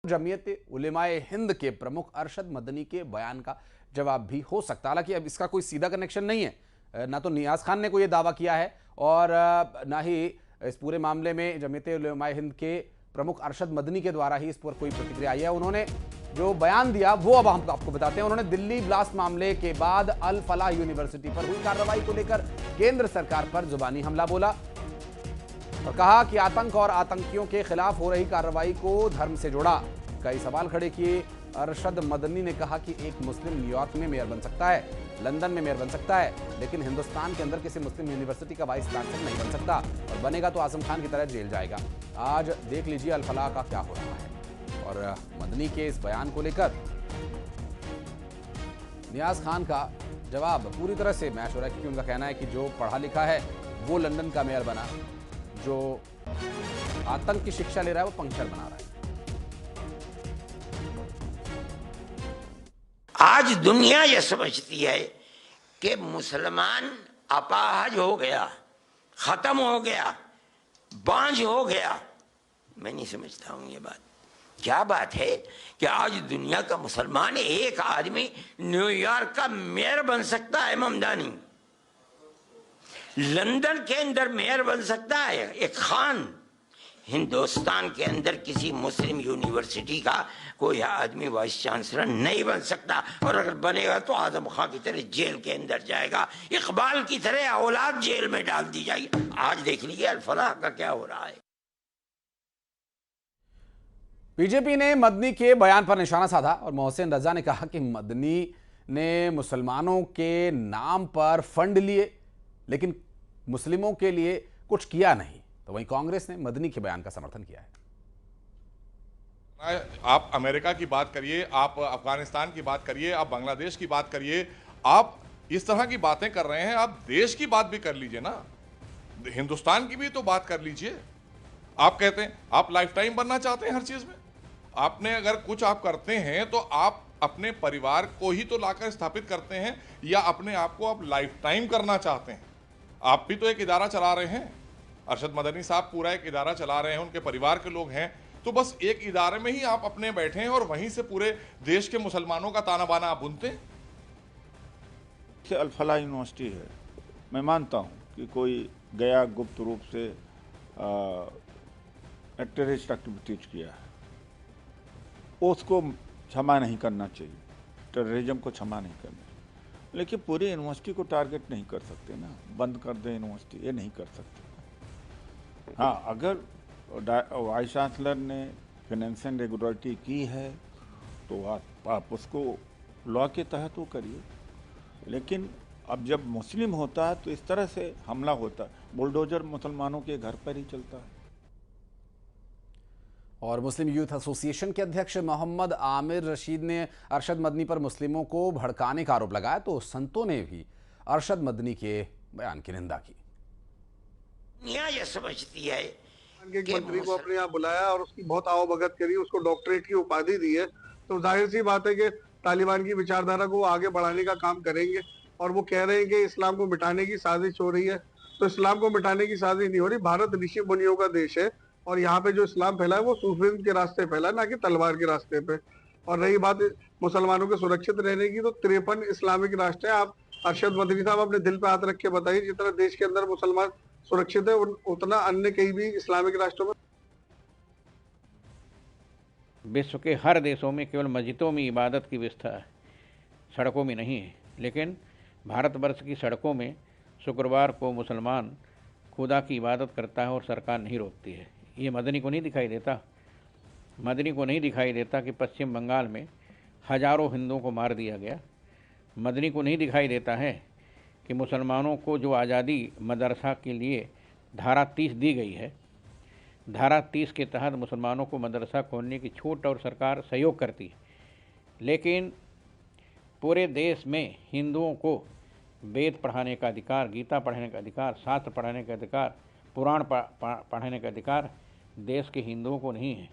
जमीयत उलेमाए हिंद के प्रमुख अरशद मदनी के बयान का जवाब भी हो सकता है। हालांकि अब इसका कोई सीधा कनेक्शन नहीं है, ना तो नियाज खान ने कोई ये दावा किया है और ना ही इस पूरे मामले में जमीयत उलेमाए हिंद के प्रमुख अरशद मदनी के द्वारा ही इस पर कोई प्रतिक्रिया आई है। उन्होंने जो बयान दिया वो अब हम आपको बताते हैं। उन्होंने दिल्ली ब्लास्ट मामले के बाद अल फलाह यूनिवर्सिटी पर हुई कार्रवाई को लेकर केंद्र सरकार पर जुबानी हमला बोला और कहा कि आतंक और आतंकियों के खिलाफ हो रही कार्रवाई को धर्म से जोड़ा। कई सवाल खड़े किए। अरशद मदनी ने कहा कि एक मुस्लिम न्यूयॉर्क में मेयर बन सकता है, लंदन में मेयर बन सकता है, लेकिन हिंदुस्तान के अंदर किसी मुस्लिम यूनिवर्सिटी का वाइस चांसलर नहीं बन सकता और बनेगा तो आजम खान की तरह जेल जाएगा। आज देख लीजिए अल फलाह का क्या हो रहा है। और मदनी के इस बयान को लेकर नियाज खान का जवाब पूरी तरह से मैच हो रहा है, क्योंकि उनका कहना है कि जो पढ़ा लिखा है वो लंदन का मेयर बना, जो आतंक की शिक्षा ले रहा है वो पंक्चर बना रहा है। आज दुनिया यह समझती है कि मुसलमान अपाहज हो गया, खत्म हो गया, बांझ हो गया। मैं नहीं समझता हूं ये बात। क्या बात है कि आज दुनिया का मुसलमान एक आदमी न्यूयॉर्क का मेयर बन सकता है, ममदानी लंदन के अंदर मेयर बन सकता है, एक खान हिंदुस्तान के अंदर किसी मुस्लिम यूनिवर्सिटी का कोई आदमी वाइस चांसलर नहीं बन सकता, और अगर बनेगा तो आजम खान की तरह जेल के अंदर जाएगा, इकबाल की तरह औलाद जेल में डाल दी जाएगी। आज देख लीजिए अल फलाह का क्या हो रहा है। बीजेपी ने मदनी के बयान पर निशाना साधा और मोहसिन रजा ने कहा कि मदनी ने मुसलमानों के नाम पर फंड लिए लेकिन मुस्लिमों के लिए कुछ किया नहीं। तो वहीं कांग्रेस ने मदनी के बयान का समर्थन किया है। आप अमेरिका की बात करिए, आप अफगानिस्तान की बात करिए, आप बांग्लादेश की बात करिए, आप इस तरह की बातें कर रहे हैं, आप देश की बात भी कर लीजिए ना, हिंदुस्तान की भी तो बात कर लीजिए। आप कहते हैं आप लाइफ टाइम बनना चाहते हैं हर चीज में। आपने अगर कुछ आप करते हैं तो आप अपने परिवार को ही तो लाकर स्थापित करते हैं, या अपने आप को आप लाइफ टाइम करना चाहते हैं। आप भी तो एक इदारा चला रहे हैं, अरशद मदनी साहब पूरा एक इदारा चला रहे हैं, उनके परिवार के लोग हैं, तो बस एक इदारे में ही आप अपने बैठे हैं और वहीं से पूरे देश के मुसलमानों का ताना बाना आप बुनते हैं। अल फलाह यूनिवर्सिटी है, मैं मानता हूं कि कोई गया गुप्त रूप से टेररिस्ट एक्टिविटीज किया है, उसको क्षमा नहीं करना चाहिए, टेररिज्म को क्षमा नहीं करना चाहिए, लेकिन पूरी यूनिवर्सिटी को टारगेट नहीं कर सकते ना, बंद कर दें यूनिवर्सिटी, ये नहीं कर सकते। हाँ, अगर वाइस चांसलर ने फाइनेंशियल रेगुलरिटी की है तो आप उसको लॉ के तहत वो करिए, लेकिन अब जब मुस्लिम होता है तो इस तरह से हमला होता है, बुलडोजर मुसलमानों के घर पर ही चलता है। और मुस्लिम यूथ एसोसिएशन के अध्यक्ष मोहम्मद आमिर रशीद ने अरशद मदनी पर मुस्लिमों को भड़काने का आरोप लगाया, तो संतों ने भी अरशद मदनी के बयान की निंदा की। दुनिया यह समझती है कि मंत्री को अपने यहाँ बुलाया और उसकी बहुत आवभगत करी, उसको डॉक्टरेट की उपाधि दी है, तो जाहिर सी बात है कि तालिबान की विचारधारा को आगे बढ़ाने का काम करेंगे। और वो कह रहे हैं कि इस्लाम को मिटाने की साजिश हो रही है, तो इस्लाम को मिटाने की साजिश नहीं हो रही। भारत ऋषि मुनियों का देश है और यहाँ पे जो इस्लाम फैला है वो सूफिज्म के रास्ते फैला है, ना कि तलवार के रास्ते पे। और रही बात मुसलमानों के सुरक्षित रहने की, तो 53 इस्लामिक राष्ट्र है। आप अरशद मदनी साहब अपने दिल पे हाथ रख के बताइए, जितना देश के अंदर मुसलमान सुरक्षित है उतना अन्य कहीं भी इस्लामिक राष्ट्रों में। विश्व के हर देशों में केवल मस्जिदों में इबादत की व्यवस्था है, सड़कों में नहीं है, लेकिन भारतवर्ष की सड़कों में शुक्रवार को मुसलमान खुदा की इबादत करता है और सरकार नहीं रोकती है। ये मदनी को नहीं दिखाई देता। मदनी को नहीं दिखाई देता कि पश्चिम बंगाल में हजारों हिंदुओं को मार दिया गया। मदनी को नहीं दिखाई देता है कि मुसलमानों को जो आज़ादी मदरसा के लिए धारा 30 दी गई है, धारा 30 के तहत मुसलमानों को मदरसा खोलने की छूट और सरकार सहयोग करती है, लेकिन पूरे देश में हिंदुओं को वेद पढ़ाने का अधिकार, गीता पढ़ने का अधिकार, शास्त्र पढ़ने का अधिकार, पुराण पढ़ने का अधिकार देश के हिंदुओं को नहीं है।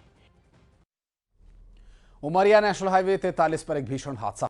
उमरिया नेशनल हाईवे 43 पर एक भीषण हादसा